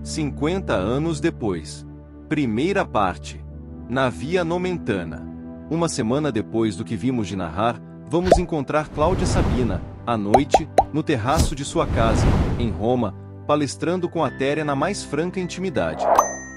50 anos depois. Primeira parte. Na Via Nomentana. Uma semana depois do que vimos de narrar, vamos encontrar Cláudia Sabina, à noite, no terraço de sua casa, em Roma, palestrando com Atéria na mais franca intimidade.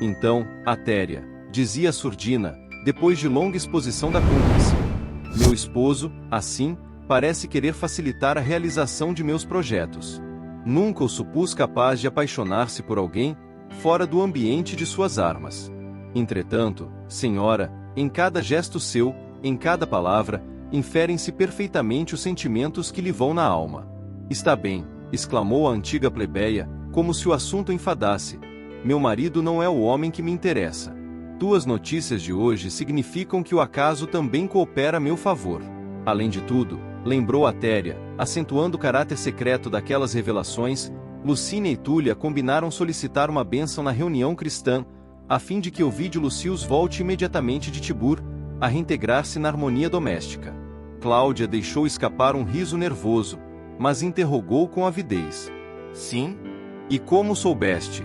Então, Atéria, dizia Surdina, depois de longa exposição da cúmplice, meu esposo, assim, parece querer facilitar a realização de meus projetos. Nunca o supus capaz de apaixonar-se por alguém, fora do ambiente de suas armas. Entretanto, senhora, em cada gesto seu, em cada palavra, inferem-se perfeitamente os sentimentos que lhe vão na alma. Está bem, exclamou a antiga plebeia, como se o assunto enfadasse. Meu marido não é o homem que me interessa. Tuas notícias de hoje significam que o acaso também coopera a meu favor. Além de tudo, lembrou Atéria, acentuando o caráter secreto daquelas revelações, Lucínia e Túlia combinaram solicitar uma bênção na reunião cristã, a fim de que Ovídio Lucius volte imediatamente de Tibur, a reintegrar-se na harmonia doméstica. Cláudia deixou escapar um riso nervoso, mas interrogou com avidez. Sim? E como soubeste?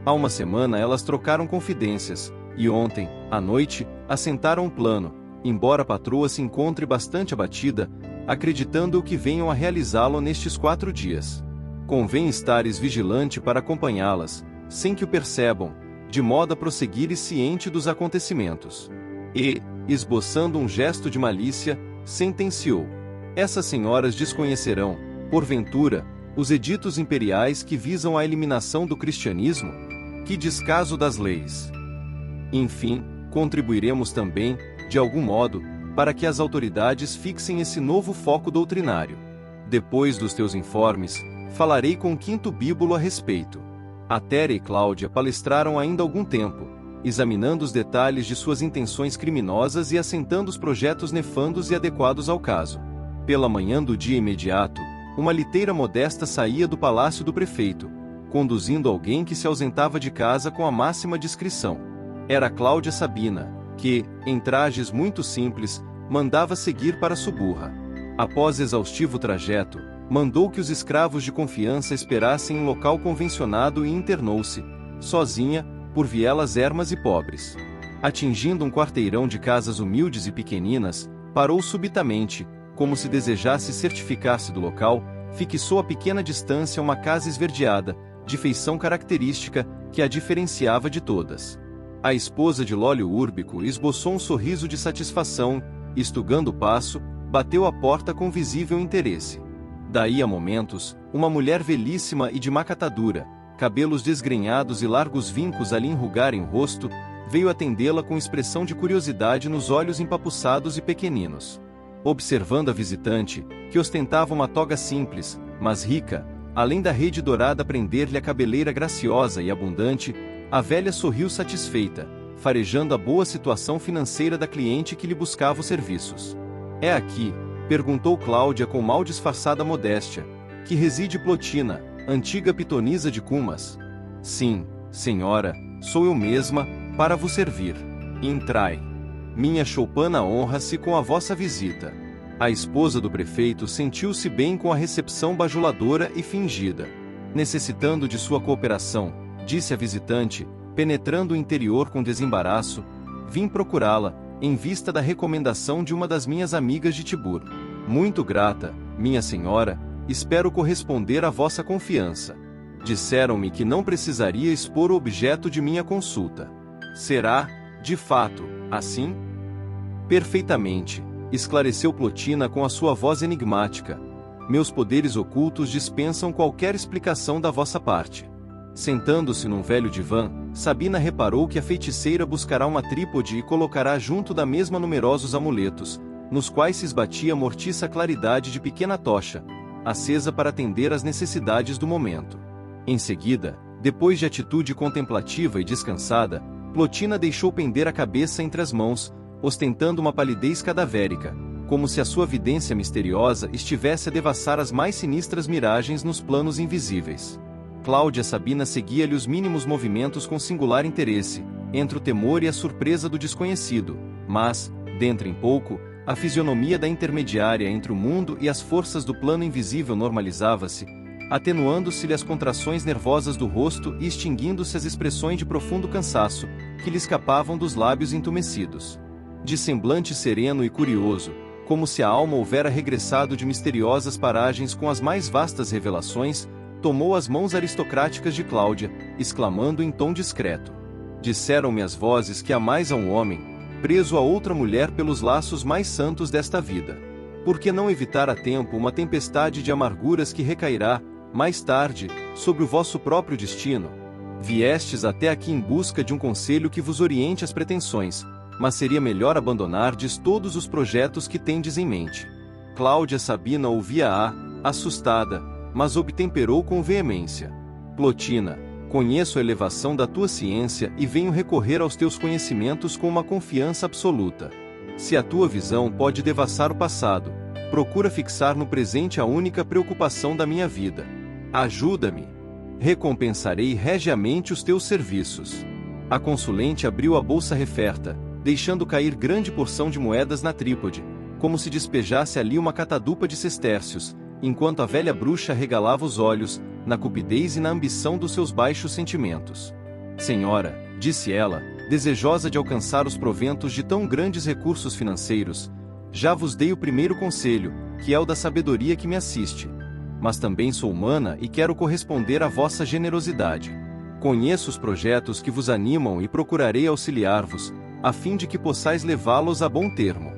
Há uma semana elas trocaram confidências, e ontem, à noite, assentaram um plano, embora a patroa se encontre bastante abatida, acreditando que venham a realizá-lo nestes 4 dias. Convém estares vigilante para acompanhá-las, sem que o percebam, de modo a prosseguires ciente dos acontecimentos. E, esboçando um gesto de malícia, sentenciou: essas senhoras desconhecerão, porventura, os editos imperiais que visam a eliminação do cristianismo? Que descaso das leis! Enfim, contribuiremos também, de algum modo, para que as autoridades fixem esse novo foco doutrinário. Depois dos teus informes, falarei com Quinto Bíbulo a respeito. Atéria e Cláudia palestraram ainda algum tempo, examinando os detalhes de suas intenções criminosas e assentando os projetos nefandos e adequados ao caso. Pela manhã do dia imediato, uma liteira modesta saía do palácio do prefeito, conduzindo alguém que se ausentava de casa com a máxima discrição. Era Cláudia Sabina, que, em trajes muito simples, mandava seguir para Suburra. Após exaustivo trajeto, mandou que os escravos de confiança esperassem em local convencionado e internou-se, sozinha, por vielas ermas e pobres. Atingindo um quarteirão de casas humildes e pequeninas, parou subitamente, como se desejasse certificar-se do local, fixou a pequena distância uma casa esverdeada, de feição característica, que a diferenciava de todas. A esposa de Lólio Úrbico esboçou um sorriso de satisfação, e, estugando o passo, bateu a porta com visível interesse. Daí a momentos, uma mulher velhíssima e de má catadura, cabelos desgrenhados e largos vincos a lhe enrugarem o rosto, veio atendê-la com expressão de curiosidade nos olhos empapuçados e pequeninos. Observando a visitante, que ostentava uma toga simples, mas rica, além da rede dourada prender-lhe a cabeleira graciosa e abundante, a velha sorriu satisfeita, farejando a boa situação financeira da cliente que lhe buscava os serviços. É aqui, perguntou Cláudia com mal disfarçada modéstia, que reside Plotina, antiga pitonisa de Cumas. Sim, senhora, sou eu mesma, para vos servir. Entrai. Minha choupana honra-se com a vossa visita. A esposa do prefeito sentiu-se bem com a recepção bajuladora e fingida. Necessitando de sua cooperação, disse a visitante, penetrando o interior com desembaraço, vim procurá-la, em vista da recomendação de uma das minhas amigas de Tibur. Muito grata, minha senhora, espero corresponder à vossa confiança. Disseram-me que não precisaria expor o objeto de minha consulta. Será, de fato, assim? Perfeitamente, esclareceu Plotina com a sua voz enigmática. Meus poderes ocultos dispensam qualquer explicação da vossa parte. Sentando-se num velho divã, Sabina reparou que a feiticeira buscará uma trípode e colocará junto da mesma numerosos amuletos, nos quais se esbatia a mortiça claridade de pequena tocha, acesa para atender às necessidades do momento. Em seguida, depois de atitude contemplativa e descansada, Plotina deixou pender a cabeça entre as mãos, ostentando uma palidez cadavérica, como se a sua vidência misteriosa estivesse a devassar as mais sinistras miragens nos planos invisíveis. Cláudia Sabina seguia-lhe os mínimos movimentos com singular interesse, entre o temor e a surpresa do desconhecido, mas, dentro em pouco, a fisionomia da intermediária entre o mundo e as forças do plano invisível normalizava-se, atenuando-se-lhe as contrações nervosas do rosto e extinguindo-se as expressões de profundo cansaço, que lhe escapavam dos lábios entumecidos. De semblante sereno e curioso, como se a alma houvera regressado de misteriosas paragens com as mais vastas revelações, tomou as mãos aristocráticas de Cláudia, exclamando em tom discreto: disseram-me as vozes que amais a um homem, preso a outra mulher pelos laços mais santos desta vida. Por que não evitar a tempo uma tempestade de amarguras que recairá, mais tarde, sobre o vosso próprio destino? Viestes até aqui em busca de um conselho que vos oriente as pretensões, mas seria melhor abandonardes todos os projetos que tendes em mente. Cláudia Sabina ouvia-a, assustada, mas obtemperou com veemência. Plotina, conheço a elevação da tua ciência e venho recorrer aos teus conhecimentos com uma confiança absoluta. Se a tua visão pode devassar o passado, procura fixar no presente a única preocupação da minha vida. Ajuda-me. Recompensarei regiamente os teus serviços. A consulente abriu a bolsa referta, deixando cair grande porção de moedas na trípode, como se despejasse ali uma catadupa de sestércios, enquanto a velha bruxa regalava os olhos, na cupidez e na ambição dos seus baixos sentimentos. Senhora, disse ela, desejosa de alcançar os proventos de tão grandes recursos financeiros, já vos dei o primeiro conselho, que é o da sabedoria que me assiste. Mas também sou humana e quero corresponder à vossa generosidade. Conheço os projetos que vos animam e procurarei auxiliar-vos, a fim de que possais levá-los a bom termo.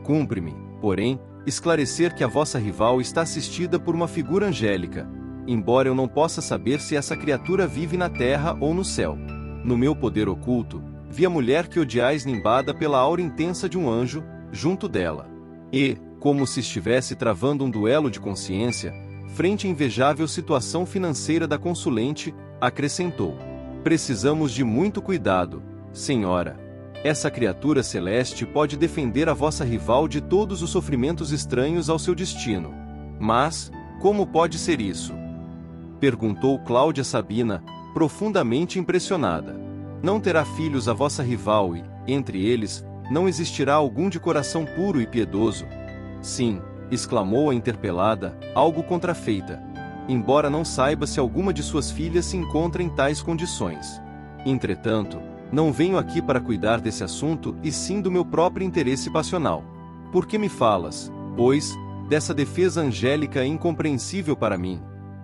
Cumpre-me, porém, esclarecer que a vossa rival está assistida por uma figura angélica, embora eu não possa saber se essa criatura vive na terra ou no céu. No meu poder oculto, vi a mulher que odiais nimbada pela aura intensa de um anjo, junto dela. E, como se estivesse travando um duelo de consciência, frente à invejável situação financeira da consulente, acrescentou: precisamos de muito cuidado, senhora. Essa criatura celeste pode defender a vossa rival de todos os sofrimentos estranhos ao seu destino. Mas, como pode ser isso? Perguntou Cláudia Sabina, profundamente impressionada. Não terá filhos a vossa rival e, entre eles, não existirá algum de coração puro e piedoso? Sim, exclamou a interpelada, algo contrafeita. Embora não saiba se alguma de suas filhas se encontra em tais condições. Entretanto, não venho aqui para cuidar desse assunto e sim do meu próprio interesse passional. Por que me falas, pois, dessa defesa angélica incompreensível para mim?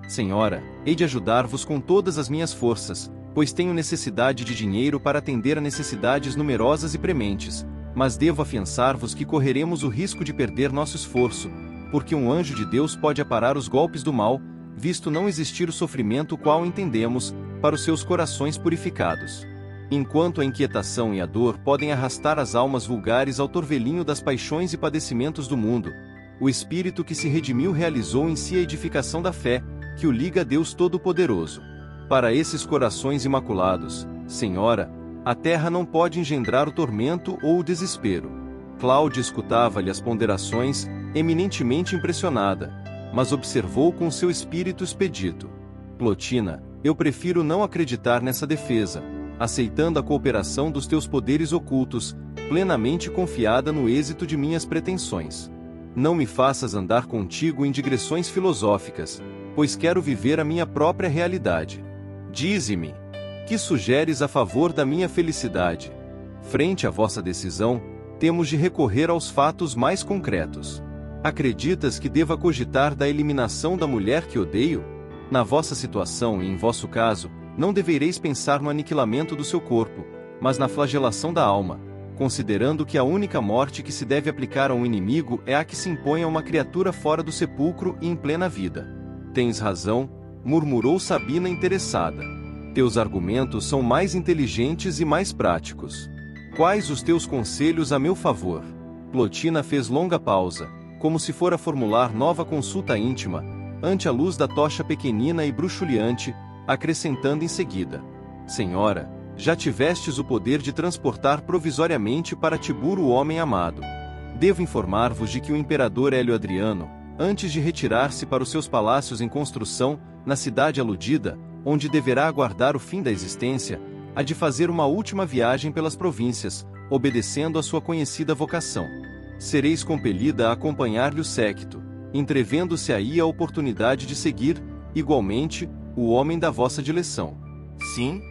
Senhora, hei de ajudar-vos com todas as minhas forças, pois tenho necessidade de dinheiro para atender a necessidades numerosas e prementes, mas devo afiançar-vos que correremos o risco de perder nosso esforço, porque um anjo de Deus pode aparar os golpes do mal, visto não existir o sofrimento qual entendemos, para os seus corações purificados. Enquanto a inquietação e a dor podem arrastar as almas vulgares ao torvelinho das paixões e padecimentos do mundo, o Espírito que se redimiu realizou em si a edificação da fé, que o liga a Deus Todo-Poderoso. Para esses corações imaculados, Senhora, a terra não pode engendrar o tormento ou o desespero. Cláudia escutava-lhe as ponderações, eminentemente impressionada, mas observou com seu espírito expedito: Plotina, eu prefiro não acreditar nessa defesa, aceitando a cooperação dos teus poderes ocultos, plenamente confiada no êxito de minhas pretensões. Não me faças andar contigo em digressões filosóficas, pois quero viver a minha própria realidade. Dize-me, que sugeres a favor da minha felicidade? Frente à vossa decisão, temos de recorrer aos fatos mais concretos. Acreditas que deva cogitar da eliminação da mulher que odeio? Na vossa situação e em vosso caso, não devereis pensar no aniquilamento do seu corpo, mas na flagelação da alma, considerando que a única morte que se deve aplicar a um inimigo é a que se impõe a uma criatura fora do sepulcro e em plena vida. Tens razão, murmurou Sabina interessada. Teus argumentos são mais inteligentes e mais práticos. Quais os teus conselhos a meu favor? Plotina fez longa pausa, como se fora formular nova consulta íntima, ante a luz da tocha pequenina e bruxuleante, acrescentando em seguida: Senhora, já tivestes o poder de transportar provisoriamente para Tiburo o homem amado. Devo informar-vos de que o imperador Hélio Adriano, antes de retirar-se para os seus palácios em construção, na cidade aludida, onde deverá aguardar o fim da existência, há de fazer uma última viagem pelas províncias, obedecendo à sua conhecida vocação. Sereis compelida a acompanhar-lhe o séquito, entrevendo-se aí a oportunidade de seguir, Igualmente, o homem da vossa dileção. Sim?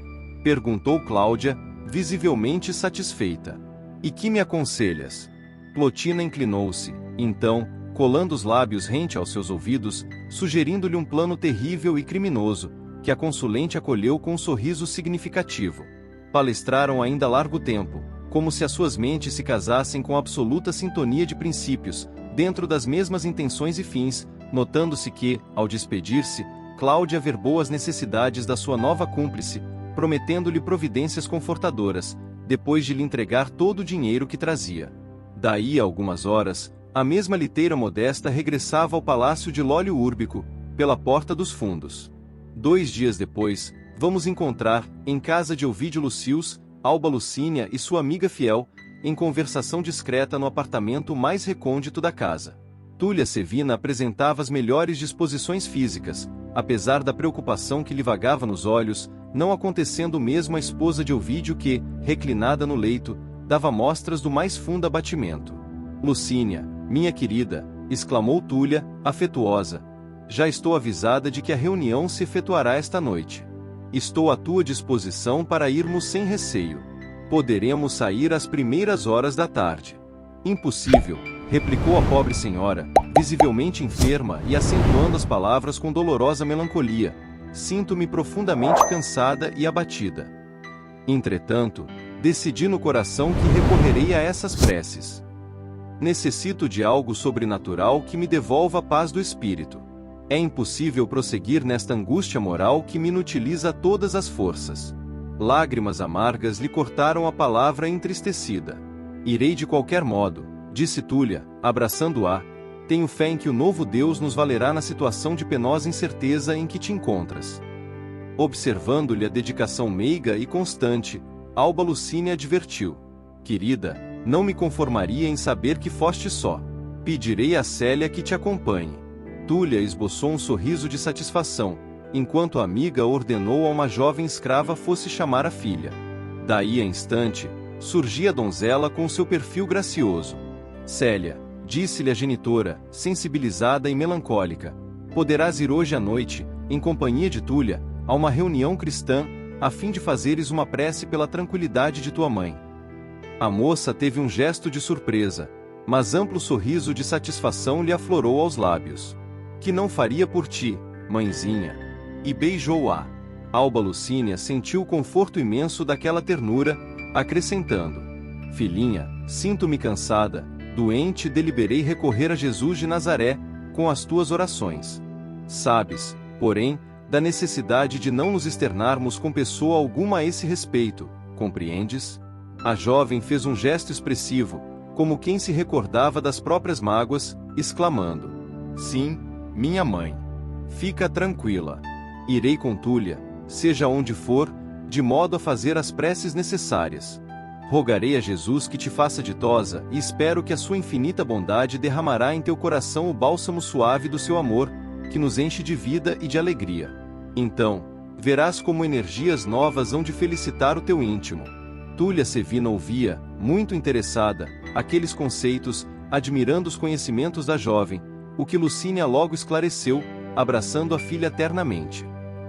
Perguntou Cláudia, visivelmente satisfeita. E que me aconselhas? Plotina inclinou-se, então, colando os lábios rente aos seus ouvidos, sugerindo-lhe um plano terrível e criminoso, que a consulente acolheu com um sorriso significativo. Palestraram ainda largo tempo, como se as suas mentes se casassem com absoluta sintonia de princípios, dentro das mesmas intenções e fins, notando-se que, ao despedir-se, Cláudia averbou as necessidades da sua nova cúmplice, prometendo-lhe providências confortadoras, depois de lhe entregar todo o dinheiro que trazia. Daí a algumas horas, a mesma liteira modesta regressava ao palácio de Lólio Úrbico, pela porta dos fundos. 2 dias depois, vamos encontrar, em casa de Ovídio Lucius, Alba Lucínia e sua amiga fiel, em conversação discreta no apartamento mais recôndito da casa. Túlia Sevina apresentava as melhores disposições físicas, apesar da preocupação que lhe vagava nos olhos, não acontecendo mesmo à esposa de Ovídio que, reclinada no leito, dava mostras do mais fundo abatimento. Lucínia, minha querida, exclamou Túlia, afetuosa. Já estou avisada de que a reunião se efetuará esta noite. Estou à tua disposição para irmos sem receio. Poderemos sair às primeiras horas da tarde. Impossível, replicou a pobre senhora, visivelmente enferma e acentuando as palavras com dolorosa melancolia. Sinto-me profundamente cansada e abatida. Entretanto, decidi no coração que recorrerei a essas preces. Necessito de algo sobrenatural que me devolva a paz do espírito. É impossível prosseguir nesta angústia moral que me inutiliza todas as forças. Lágrimas amargas lhe cortaram a palavra entristecida. Irei de qualquer modo, disse Túlia, abraçando-a. Tenho fé em que o novo Deus nos valerá na situação de penosa incerteza em que te encontras. Observando-lhe a dedicação meiga e constante, Alba Lucínia advertiu. Querida, não me conformaria em saber que foste só. Pedirei a Célia que te acompanhe. Túlia esboçou um sorriso de satisfação, enquanto a amiga ordenou a uma jovem escrava fosse chamar a filha. Daí a instante, surgia a donzela com seu perfil gracioso. Célia, disse-lhe a genitora, sensibilizada e melancólica, poderás ir hoje à noite, em companhia de Túlia, a uma reunião cristã, a fim de fazeres uma prece pela tranquilidade de tua mãe. A moça teve um gesto de surpresa, mas amplo sorriso de satisfação lhe aflorou aos lábios. Que não faria por ti, mãezinha? E beijou-a. Alba Lucínia sentiu o conforto imenso daquela ternura, acrescentando: filhinha, sinto-me cansada, doente e deliberei recorrer a Jesus de Nazaré, com as tuas orações. Sabes, porém, da necessidade de não nos externarmos com pessoa alguma a esse respeito, compreendes? A jovem fez um gesto expressivo, como quem se recordava das próprias mágoas, exclamando: sim, minha mãe. Fica tranquila. Irei com Túlia, seja onde for, de modo a fazer as preces necessárias. Rogarei a Jesus que te faça ditosa e espero que a sua infinita bondade derramará em teu coração o bálsamo suave do seu amor, que nos enche de vida e de alegria. Então, verás como energias novas hão de felicitar o teu íntimo. Túlia Sevina ouvia, muito interessada, aqueles conceitos, admirando os conhecimentos da jovem, o que Lucínia logo esclareceu, abraçando a filha ternamente.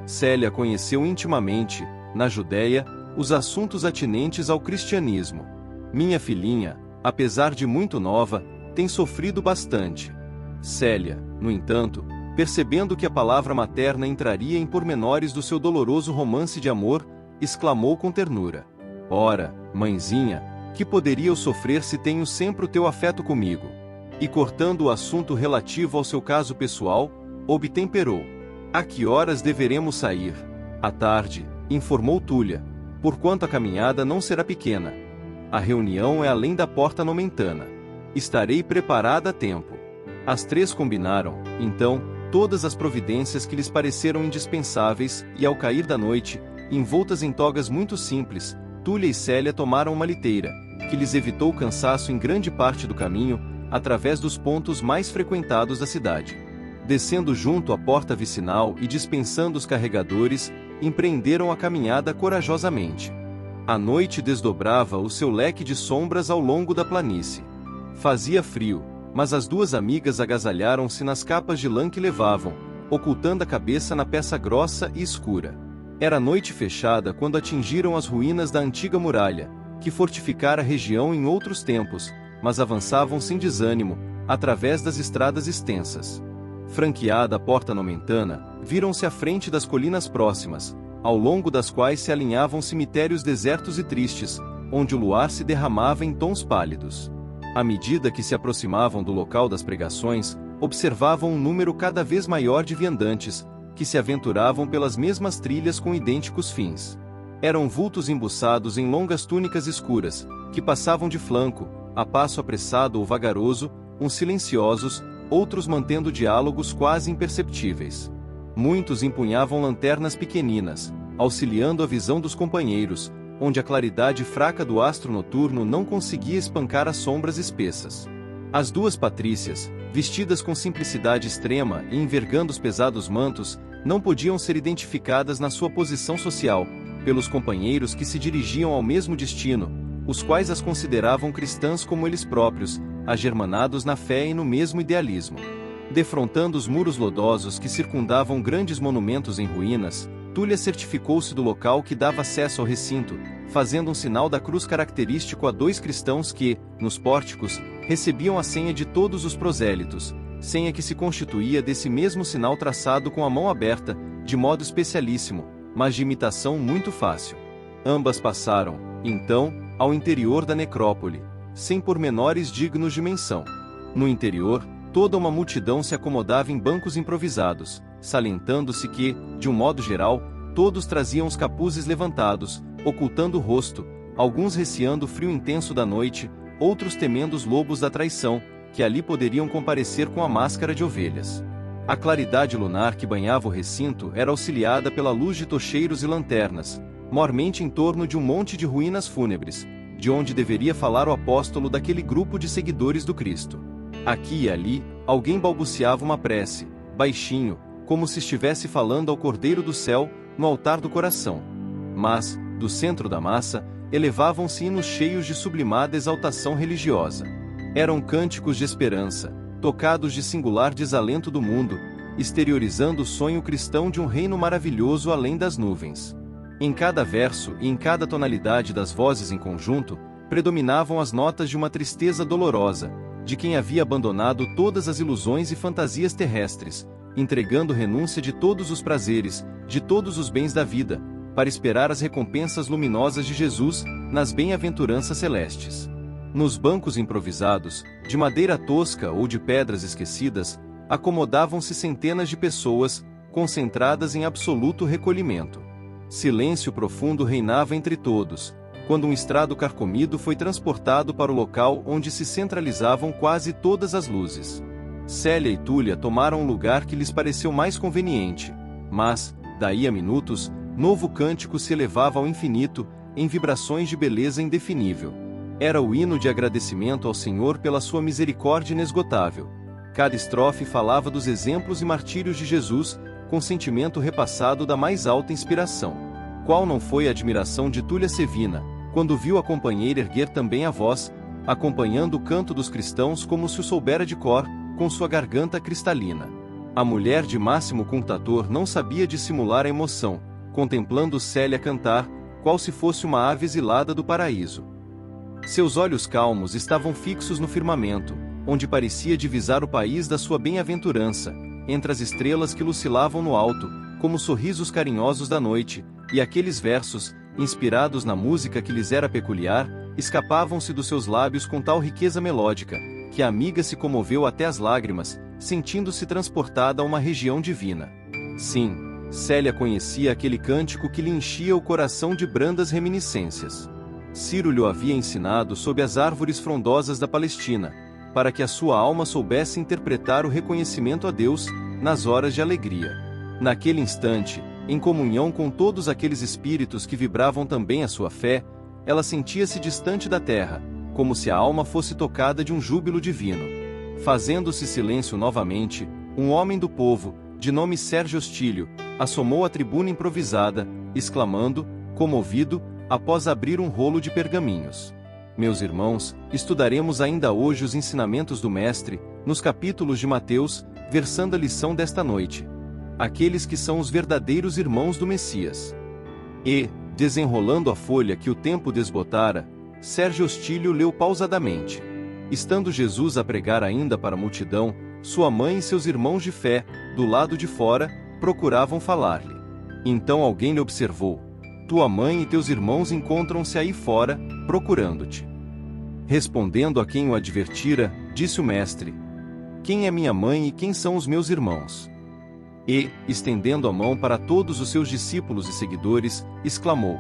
Célia conheceu intimamente, na Judéia, os assuntos atinentes ao cristianismo. Minha filhinha, apesar de muito nova, tem sofrido bastante. Célia, no entanto, percebendo que a palavra materna entraria em pormenores do seu doloroso romance de amor, exclamou com ternura: ora, mãezinha, que poderia eu sofrer se tenho sempre o teu afeto comigo? E cortando o assunto relativo ao seu caso pessoal, obtemperou: a que horas deveremos sair? À tarde, informou Túlia, porquanto a caminhada não será pequena. A reunião é além da porta nomentana. Estarei preparada a tempo. As 3 combinaram, então, todas as providências que lhes pareceram indispensáveis, e ao cair da noite, envoltas em togas muito simples, Túlia e Célia tomaram uma liteira, que lhes evitou o cansaço em grande parte do caminho, através dos pontos mais frequentados da cidade. Descendo junto à porta vicinal e dispensando os carregadores, empreenderam a caminhada corajosamente. A noite desdobrava o seu leque de sombras ao longo da planície. Fazia frio, mas as 2 amigas agasalharam-se nas capas de lã que levavam, ocultando a cabeça na peça grossa e escura. Era noite fechada quando atingiram as ruínas da antiga muralha, que fortificara a região em outros tempos, mas avançavam sem desânimo, através das estradas extensas. Franqueada a porta nomentana, viram-se à frente das colinas próximas, ao longo das quais se alinhavam cemitérios desertos e tristes, onde o luar se derramava em tons pálidos. À medida que se aproximavam do local das pregações, observavam um número cada vez maior de viandantes, que se aventuravam pelas mesmas trilhas com idênticos fins. Eram vultos embuçados em longas túnicas escuras, que passavam de flanco, a passo apressado ou vagaroso, uns silenciosos, outros mantendo diálogos quase imperceptíveis. Muitos empunhavam lanternas pequeninas, auxiliando a visão dos companheiros, onde a claridade fraca do astro noturno não conseguia espancar as sombras espessas. As duas patrícias, vestidas com simplicidade extrema e envergando os pesados mantos, não podiam ser identificadas na sua posição social, pelos companheiros que se dirigiam ao mesmo destino, os quais as consideravam cristãs como eles próprios, agermanados na fé e no mesmo idealismo. Defrontando os muros lodosos que circundavam grandes monumentos em ruínas, Túlia certificou-se do local que dava acesso ao recinto, fazendo um sinal da cruz característico a dois cristãos que, nos pórticos, recebiam a senha de todos os prosélitos, senha que se constituía desse mesmo sinal traçado com a mão aberta, de modo especialíssimo, mas de imitação muito fácil. Ambas passaram, então, ao interior da necrópole, sem pormenores dignos de menção. No interior, toda uma multidão se acomodava em bancos improvisados, salientando-se que, de um modo geral, todos traziam os capuzes levantados, ocultando o rosto, alguns receando o frio intenso da noite, outros temendo os lobos da traição, que ali poderiam comparecer com a máscara de ovelhas. A claridade lunar que banhava o recinto era auxiliada pela luz de tocheiros e lanternas, mormente em torno de um monte de ruínas fúnebres, de onde deveria falar o apóstolo daquele grupo de seguidores do Cristo. Aqui e ali, alguém balbuciava uma prece, baixinho, como se estivesse falando ao Cordeiro do Céu, no altar do coração. Mas, do centro da massa, elevavam-se hinos cheios de sublimada exaltação religiosa. Eram cânticos de esperança, tocados de singular desalento do mundo, exteriorizando o sonho cristão de um reino maravilhoso além das nuvens. Em cada verso e em cada tonalidade das vozes em conjunto, predominavam as notas de uma tristeza dolorosa, de quem havia abandonado todas as ilusões e fantasias terrestres, entregando renúncia de todos os prazeres, de todos os bens da vida, para esperar as recompensas luminosas de Jesus, nas bem-aventuranças celestes. Nos bancos improvisados, de madeira tosca ou de pedras esquecidas, acomodavam-se centenas de pessoas, concentradas em absoluto recolhimento. Silêncio profundo reinava entre todos, quando um estrado carcomido foi transportado para o local onde se centralizavam quase todas as luzes. Célia e Túlia tomaram o lugar que lhes pareceu mais conveniente, mas, daí a minutos, novo cântico se elevava ao infinito, em vibrações de beleza indefinível. Era o hino de agradecimento ao Senhor pela sua misericórdia inesgotável. Cada estrofe falava dos exemplos e martírios de Jesus, com sentimento repassado da mais alta inspiração. Qual não foi a admiração de Túlia Sevina, quando viu a companheira erguer também a voz, acompanhando o canto dos cristãos como se o soubera de cor, com sua garganta cristalina. A mulher de Máximo Contator não sabia dissimular a emoção, contemplando Célia cantar, qual se fosse uma ave exilada do paraíso. Seus olhos calmos estavam fixos no firmamento, onde parecia divisar o país da sua bem-aventurança, entre as estrelas que lucilavam no alto, como sorrisos carinhosos da noite, e aqueles versos, inspirados na música que lhes era peculiar, escapavam-se dos seus lábios com tal riqueza melódica, que a amiga se comoveu até as lágrimas, sentindo-se transportada a uma região divina. Sim, Célia conhecia aquele cântico que lhe enchia o coração de brandas reminiscências. Ciro lhe havia ensinado sob as árvores frondosas da Palestina, para que a sua alma soubesse interpretar o reconhecimento a Deus, nas horas de alegria. Naquele instante, em comunhão com todos aqueles espíritos que vibravam também a sua fé, ela sentia-se distante da terra, como se a alma fosse tocada de um júbilo divino. Fazendo-se silêncio novamente, um homem do povo, de nome Sérgio Ostílio, assomou à tribuna improvisada, exclamando, comovido, após abrir um rolo de pergaminhos: Meus irmãos, estudaremos ainda hoje os ensinamentos do Mestre, nos capítulos de Mateus, versando a lição desta noite. aqueles que são os verdadeiros irmãos do Messias. E, desenrolando a folha que o tempo desbotara, Sérgio Ostílio leu pausadamente. Estando Jesus a pregar ainda para a multidão, sua mãe e seus irmãos de fé, do lado de fora, procuravam falar-lhe. Então alguém lhe observou: tua mãe e teus irmãos encontram-se aí fora, procurando-te. Respondendo a quem o advertira, disse o mestre: quem é minha mãe e quem são os meus irmãos? E, estendendo a mão para todos os seus discípulos e seguidores, exclamou: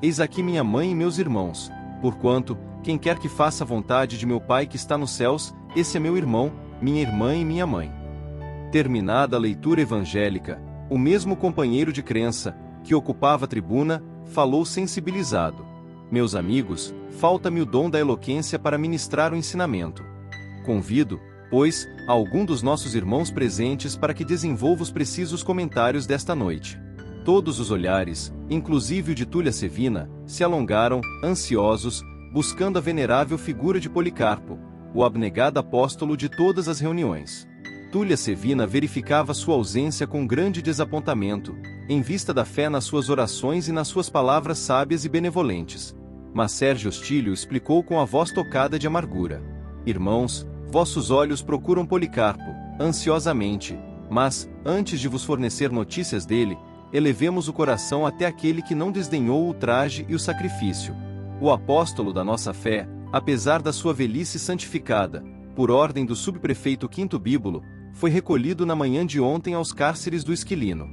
eis aqui minha mãe e meus irmãos, porquanto, quem quer que faça a vontade de meu Pai que está nos céus, esse é meu irmão, minha irmã e minha mãe. Terminada a leitura evangélica, o mesmo companheiro de crença, que ocupava a tribuna, falou sensibilizado: meus amigos, falta-me o dom da eloquência para ministrar o ensinamento. Convido, pois, a algum dos nossos irmãos presentes para que desenvolva os precisos comentários desta noite. Todos os olhares, inclusive o de Túlia Sevina, se alongaram, ansiosos, buscando a venerável figura de Policarpo, o abnegado apóstolo de todas as reuniões. Túlia Sevina verificava sua ausência com grande desapontamento, em vista da fé nas suas orações e nas suas palavras sábias e benevolentes. Mas Sérgio Ostílio explicou com a voz tocada de amargura: irmãos, vossos olhos procuram Policarpo, ansiosamente, mas, antes de vos fornecer notícias dele, elevemos o coração até aquele que não desdenhou o ultraje e o sacrifício. O apóstolo da nossa fé, apesar da sua velhice santificada, por ordem do subprefeito Quinto Bíbulo, foi recolhido na manhã de ontem aos cárceres do Esquilino.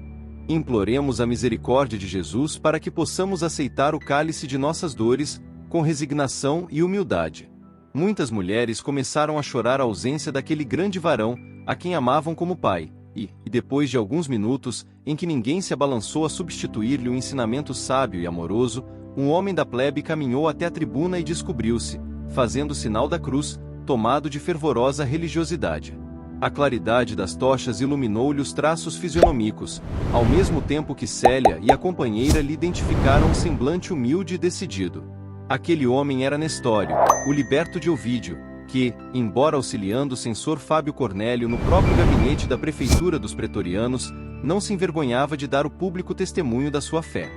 Imploremos a misericórdia de Jesus para que possamos aceitar o cálice de nossas dores, com resignação e humildade. Muitas mulheres começaram a chorar a ausência daquele grande varão, a quem amavam como pai, e depois de alguns minutos, em que ninguém se abalançou a substituir-lhe um ensinamento sábio e amoroso, um homem da plebe caminhou até a tribuna e descobriu-se, fazendo o sinal da cruz, tomado de fervorosa religiosidade. A claridade das tochas iluminou-lhe os traços fisionômicos, ao mesmo tempo que Célia e a companheira lhe identificaram um semblante humilde e decidido. Aquele homem era Nestório, o liberto de Ovídio, que, embora auxiliando o censor Fábio Cornélio no próprio gabinete da prefeitura dos pretorianos, não se envergonhava de dar o público testemunho da sua fé.